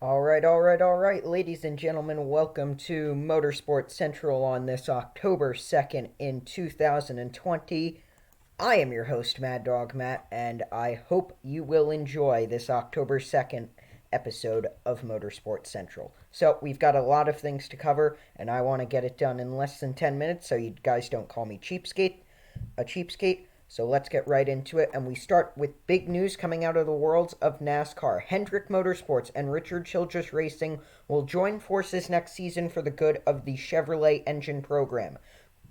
All right, ladies and gentlemen, welcome to Motorsports Central on this October 2nd in 2020. I am your host, Mad Dog Matt, and I hope you will enjoy this October 2nd episode of Motorsports Central. So, we've got a lot of things to cover, and I want to get it done in less than 10 minutes so you guys don't call me cheapskate. So let's get right into it, and we start with big news coming out of the worlds of NASCAR. Hendrick Motorsports and Richard Childress Racing will join forces next season for the good of the Chevrolet engine program.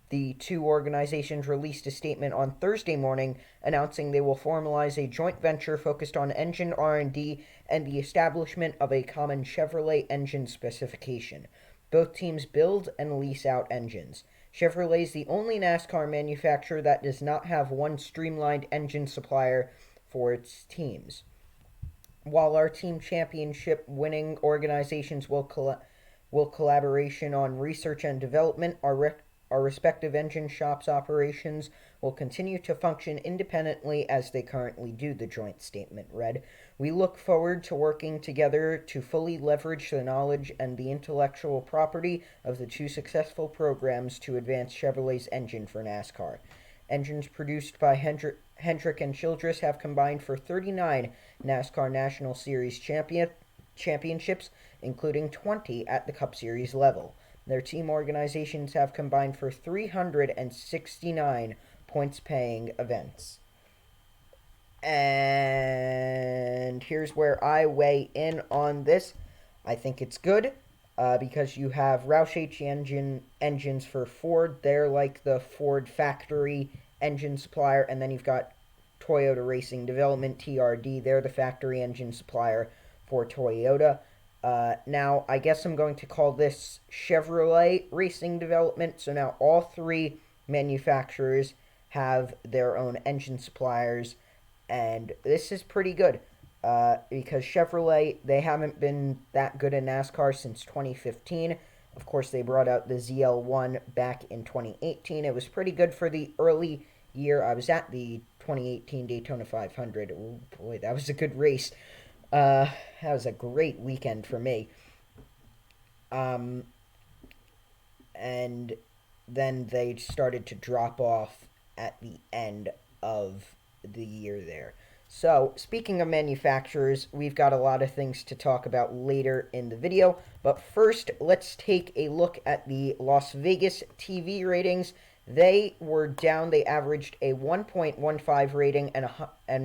The two organizations released a statement on Thursday morning announcing they will formalize a joint venture focused on engine R&D and the establishment of a common Chevrolet engine specification. Both teams build and lease out engines. Chevrolet is the only NASCAR manufacturer that does not have one streamlined engine supplier for its teams. While our team championship winning organizations will collaboration on research and development, our respective engine shops operations will continue to function independently as they currently do, the joint statement read. We look forward to working together to fully leverage the knowledge and the intellectual property of the two successful programs to advance Chevrolet's engine for NASCAR. Engines produced by Hendrick and Childress have combined for 39 NASCAR National Series championships, including 20 at the Cup Series level. Their team organizations have combined for 369 points-paying events. And here's where I weigh in on this. I think it's good because you have Roush H engines for Ford. They're like the Ford factory engine supplier, and then you've got Toyota Racing Development, TRD. They're the factory engine supplier for Toyota. Now, I guess I'm going to call this Chevrolet Racing Development. So now all three manufacturers have their own engine suppliers, and this is pretty good because Chevrolet, they haven't been that good in NASCAR since 2015. Of course, they brought out the ZL1 back in 2018. It was pretty good for the early year. I was at the 2018 Daytona 500. Oh boy, that was a good race. That was a great weekend for me. Um, and then they started to drop off at the end of the year there. So, speaking of manufacturers, we've got a lot of things to talk about later in the video. But first, let's take a look at the Las Vegas TV ratings. They were down. They averaged a 1.15 rating and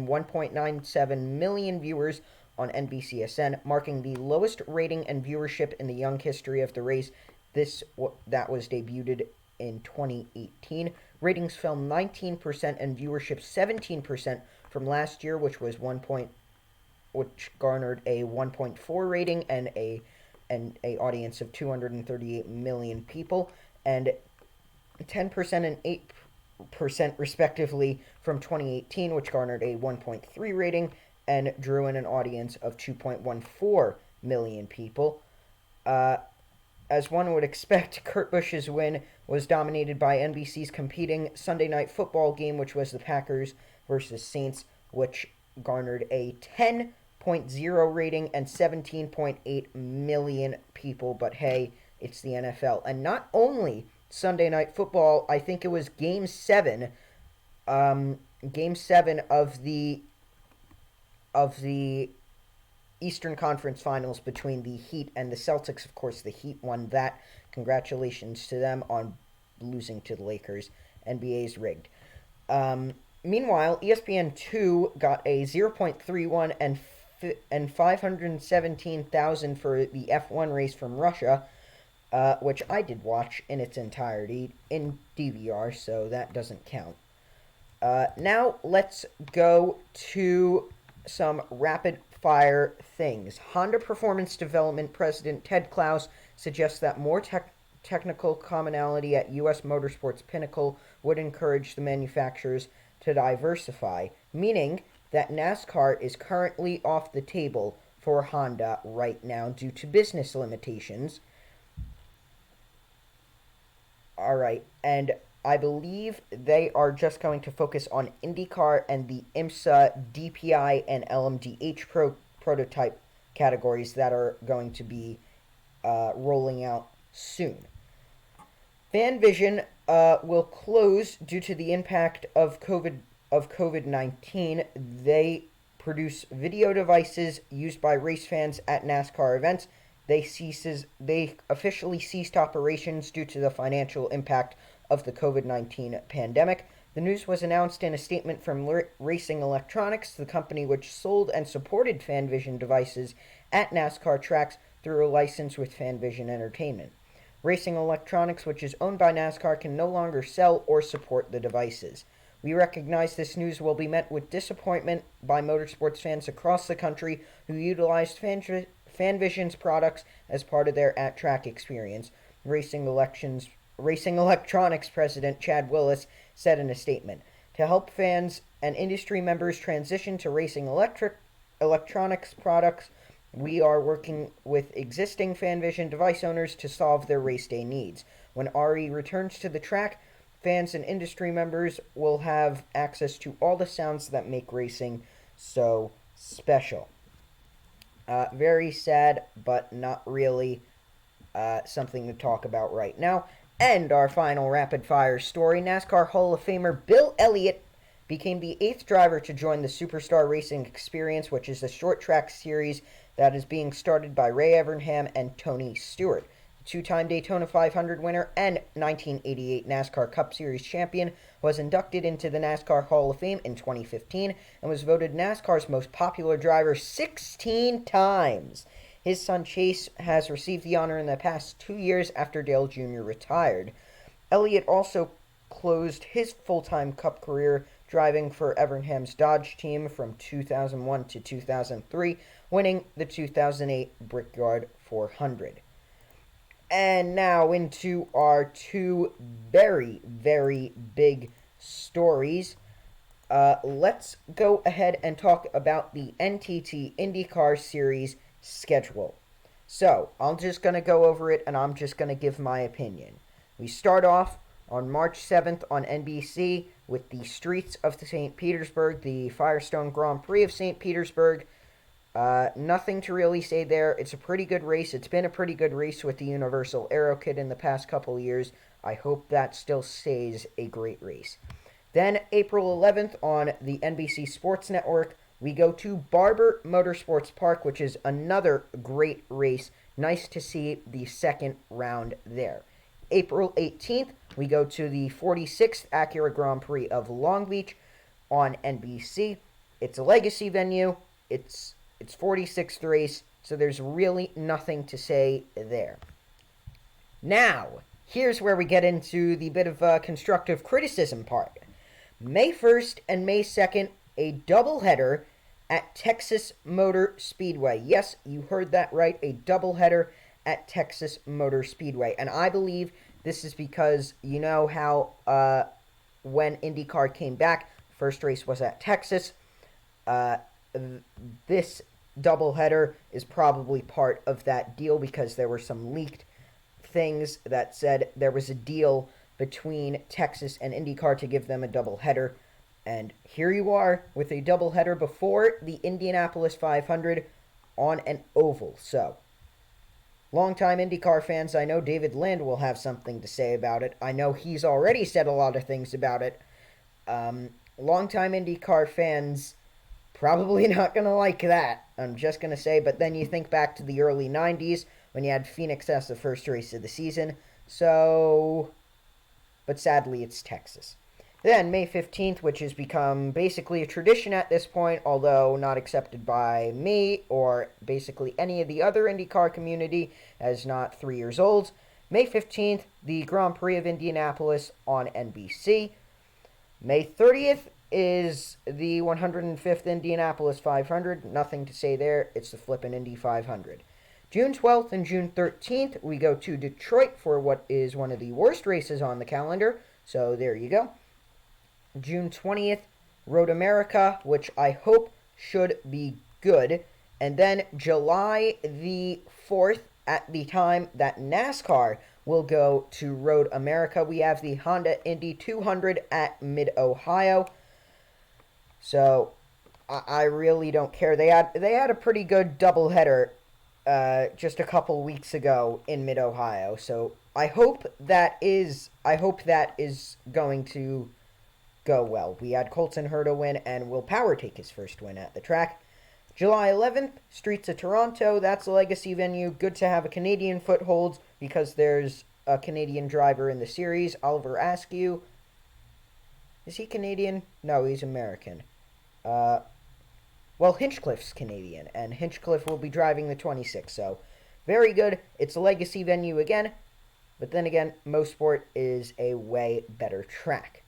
1.97 million viewers on NBCSN, marking the lowest rating and viewership in the young history of the race. That was debuted in 2018. Ratings fell 19% and viewership 17% from last year, which garnered a 1.4 rating and a audience of 238 million people, and 10% and 8% respectively from 2018, which garnered a 1.3 rating and drew in an audience of 2.14 million people. As one would expect, Kurt Busch's win was dominated by NBC's competing Sunday Night Football game, which was the Packers versus Saints, which garnered a 10.0 rating and 17.8 million people. But hey, it's the NFL. And not only Sunday Night Football, I think it was Game 7, Game 7 of the Eastern Conference Finals between the Heat and the Celtics. Of course, the Heat won that. Congratulations to them on losing to the Lakers. NBA's rigged. Meanwhile, ESPN2 got a 0.31 and 517,000 for the F1 race from Russia, which I did watch in its entirety in DVR, so that doesn't count. Now let's go to some rapid fire things. Honda Performance Development President Ted Klaus suggests that more technical commonality at U.S. Motorsports Pinnacle would encourage the manufacturers to diversify, meaning that NASCAR is currently off the table for Honda right now due to business limitations. Alright, and I believe they are just going to focus on IndyCar and the IMSA DPI and LMDH prototype categories that are going to be rolling out soon. FanVision will close due to the impact of COVID-19. They produce video devices used by race fans at NASCAR events. They officially ceased operations due to the financial impact of the COVID-19 pandemic. The news was announced in a statement from Racing Electronics, the company which sold and supported FanVision devices at NASCAR tracks through a license with FanVision Entertainment. Racing Electronics, which is owned by NASCAR, can no longer sell or support the devices. We recognize this news will be met with disappointment by motorsports fans across the country who utilized FanVision's products as part of their at-track experience, Racing Electronics President Chad Willis said in a statement. To help fans and industry members transition to Racing Electronics products, we are working with existing FanVision device owners to solve their race day needs. When RE returns to the track, fans and industry members will have access to all the sounds that make racing so special. Very sad, but not really something to talk about right now. And our final rapid-fire story, NASCAR Hall of Famer Bill Elliott became the 8th driver to join the Superstar Racing Experience, which is a short-track series that is being started by Ray Evernham and Tony Stewart. The two-time Daytona 500 winner and 1988 NASCAR Cup Series champion was inducted into the NASCAR Hall of Fame in 2015 and was voted NASCAR's most popular driver 16 times. His son Chase has received the honor in the past 2 years after Dale Jr. retired. Elliott also closed his full-time Cup career driving for Evernham's Dodge team from 2001 to 2003, winning the 2008 Brickyard 400. And now into our two very, very big stories. Let's go ahead and talk about the NTT IndyCar Series schedule. So, I'm just going to go over it and I'm just going to give my opinion. We start off on March 7th on NBC with the Streets of St. Petersburg, the Firestone Grand Prix of St. Petersburg. Nothing to really say there. It's a pretty good race. It's been a pretty good race with the Universal Aero Kit in the past couple years. I hope that still stays a great race. Then April 11th on the NBC Sports Network, we go to Barber Motorsports Park, which is another great race. Nice to see the second round there. April 18th, we go to the 46th Acura Grand Prix of Long Beach on NBC. It's a legacy venue. It's 46th race, so there's really nothing to say there. Now, here's where we get into the bit of constructive criticism part. May 1st and May 2nd, a doubleheader at Texas Motor Speedway. Yes, you heard that right, a doubleheader at Texas Motor Speedway. And I believe this is because you know how when IndyCar came back, first race was at Texas. This doubleheader is probably part of that deal because there were some leaked things that said there was a deal between Texas and IndyCar to give them a doubleheader. And here you are with a doubleheader before the Indianapolis 500 on an oval. So, longtime IndyCar fans, I know David Land will have something to say about it. I know he's already said a lot of things about it. Longtime IndyCar fans probably not going to like that, I'm just going to say. But then you think back to the early 90s when you had Phoenix as the first race of the season. So, but sadly it's Texas. Then May 15th, which has become basically a tradition at this point, although not accepted by me or basically any of the other IndyCar community as not 3 years old. May 15th, the Grand Prix of Indianapolis on NBC. May 30th is the 105th Indianapolis 500. Nothing to say there. It's the flippin' Indy 500. June 12th and June 13th, we go to Detroit for what is one of the worst races on the calendar. So there you go. June 20th, Road America, which I hope should be good. And then July the 4th, at the time that NASCAR will go to Road America, we have the Honda Indy 200 at Mid-Ohio. So, I really don't care. They had a pretty good doubleheader just a couple weeks ago in Mid Ohio. So I hope that is going to go well. We had Colton Herta win and Will Power take his first win at the track. July 11th, Streets of Toronto. That's a legacy venue. Good to have a Canadian foothold because there's a Canadian driver in the series, Oliver Askew. Is he Canadian? No, he's American. Well, Hinchcliffe's Canadian, and Hinchcliffe will be driving the 26, so very good. It's a legacy venue again, but then again, Mosport is a way better track.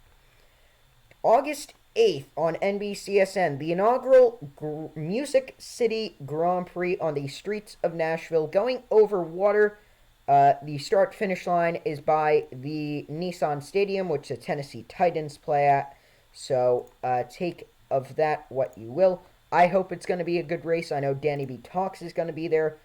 August 8th on NBCSN, the inaugural Music City Grand Prix on the streets of Nashville, going over water. The start-finish line is by the Nissan Stadium, which the Tennessee Titans play at, so take of that what you will. I hope it's going to be a good race. I know Danny B. Talks is going to be there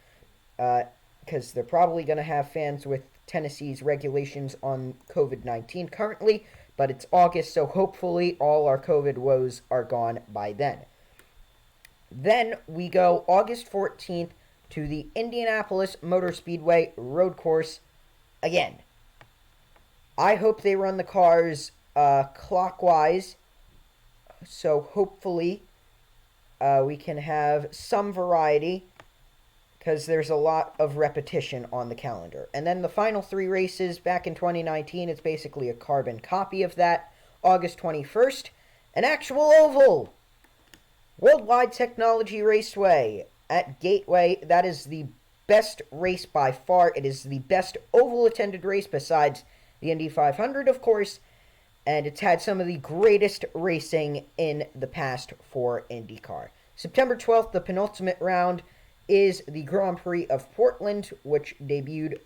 because they're probably going to have fans with Tennessee's regulations on COVID-19 currently, but it's August, so hopefully all our COVID woes are gone by then. Then we go August 14th to the Indianapolis Motor Speedway road course again. I hope they run the cars clockwise, so hopefully we can have some variety because there's a lot of repetition on the calendar. And then the final three races back in 2019, it's basically a carbon copy of that. August 21st, an actual oval. Worldwide Technology Raceway at Gateway. That is the best race by far. It is the best oval-attended race besides the Indy 500, of course. And it's had some of the greatest racing in the past for IndyCar. September 12th, the penultimate round, is the Grand Prix of Portland, which debuted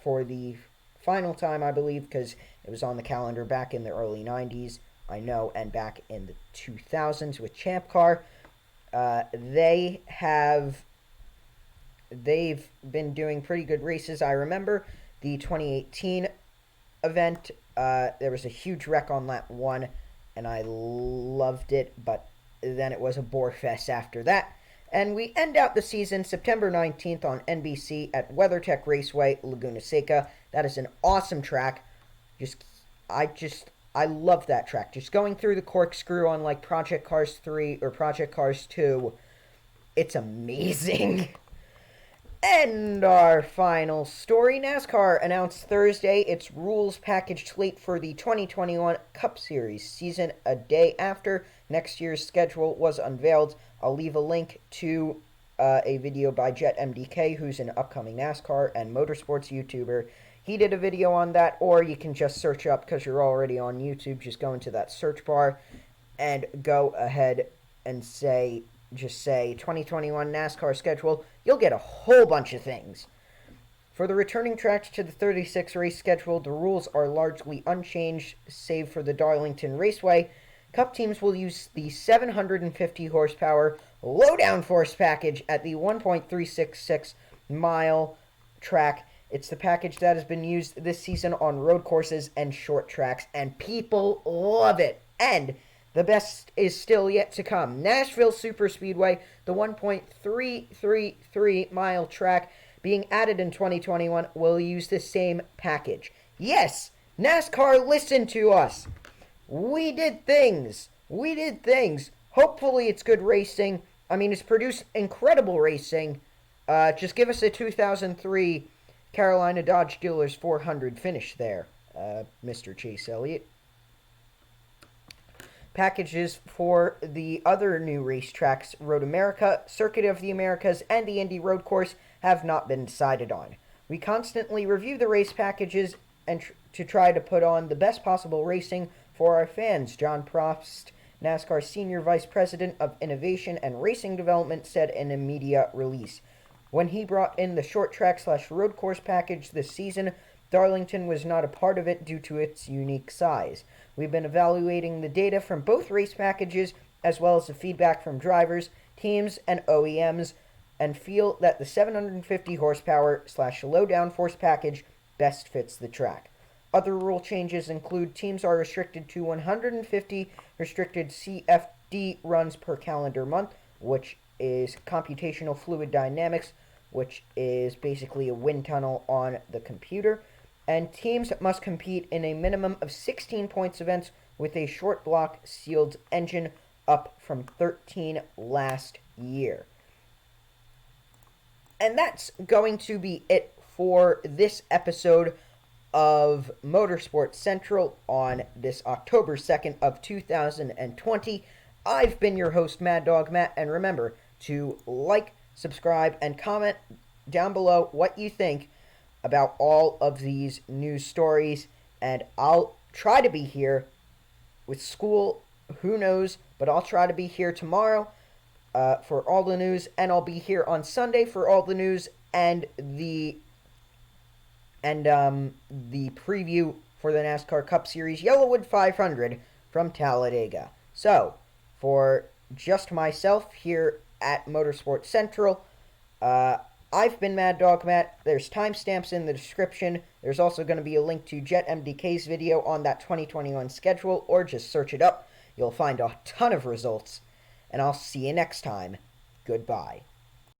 for the final time, I believe, because it was on the calendar back in the early 90s, I know, and back in the 2000s with Champ Car. They've been doing pretty good races. I remember the 2018 event. There was a huge wreck on lap 1, and I loved it, but then it was a bore fest after that. And we end out the season September 19th on NBC at WeatherTech Raceway, Laguna Seca. That is an awesome track. I love that track. Just going through the corkscrew on like Project Cars 3 or Project Cars 2, it's amazing. And our final story, NASCAR announced Thursday its rules package slate for the 2021 Cup Series season a day after next year's schedule was unveiled. I'll leave a link to a video by Jet MDK, who's an upcoming NASCAR and Motorsports YouTuber. He did a video on that, or you can just search up, because you're already on YouTube, just go into that search bar and go ahead and just say 2021 NASCAR schedule. You'll get a whole bunch of things. For the returning tracks to the 36 race schedule, the rules are largely unchanged, save for the Darlington Raceway. Cup teams will use the 750 horsepower low downforce package at the 1.366 mile track. It's the package that has been used this season on road courses and short tracks, and people love it. And the best is still yet to come. Nashville Superspeedway, the 1.333 mile track being added in 2021, will use the same package. Yes, NASCAR, listen to us. We did things. Hopefully it's good racing. I mean, it's produced incredible racing. Just give us a 2003 Carolina Dodge Dealers 400 finish there, Mr. Chase Elliott. Packages for the other new racetracks, Road America, Circuit of the Americas, and the Indy Road Course, have not been decided on. We constantly review the race packages and to try to put on the best possible racing for our fans, John Prost, NASCAR Senior Vice President of Innovation and Racing Development, said in a media release. When he brought in the short track/road course package this season, Darlington was not a part of it due to its unique size. We've been evaluating the data from both race packages as well as the feedback from drivers, teams, and OEMs, and feel that the 750 horsepower/low downforce package best fits the track. Other rule changes include teams are restricted to 150 restricted D runs per calendar month, which is computational fluid dynamics, which is basically a wind tunnel on the computer. And teams must compete in a minimum of 16 points events with a short block sealed engine, up from 13 last year. And that's going to be it for this episode of Motorsports Central on this October 2nd of 2020. I've been your host, Mad Dog Matt, and remember to like, subscribe, and comment down below what you think about all of these news stories, and I'll try to be here with school, who knows, but I'll try to be here tomorrow for all the news, and I'll be here on Sunday for all the news and the preview for the NASCAR Cup Series Yellowwood 500 from Talladega. So, for just myself here at Motorsports Central, I've been Mad Dog Matt. There's timestamps in the description. There's also going to be a link to Jet MDK's video on that 2021 schedule, or just search it up. You'll find a ton of results. And I'll see you next time. Goodbye.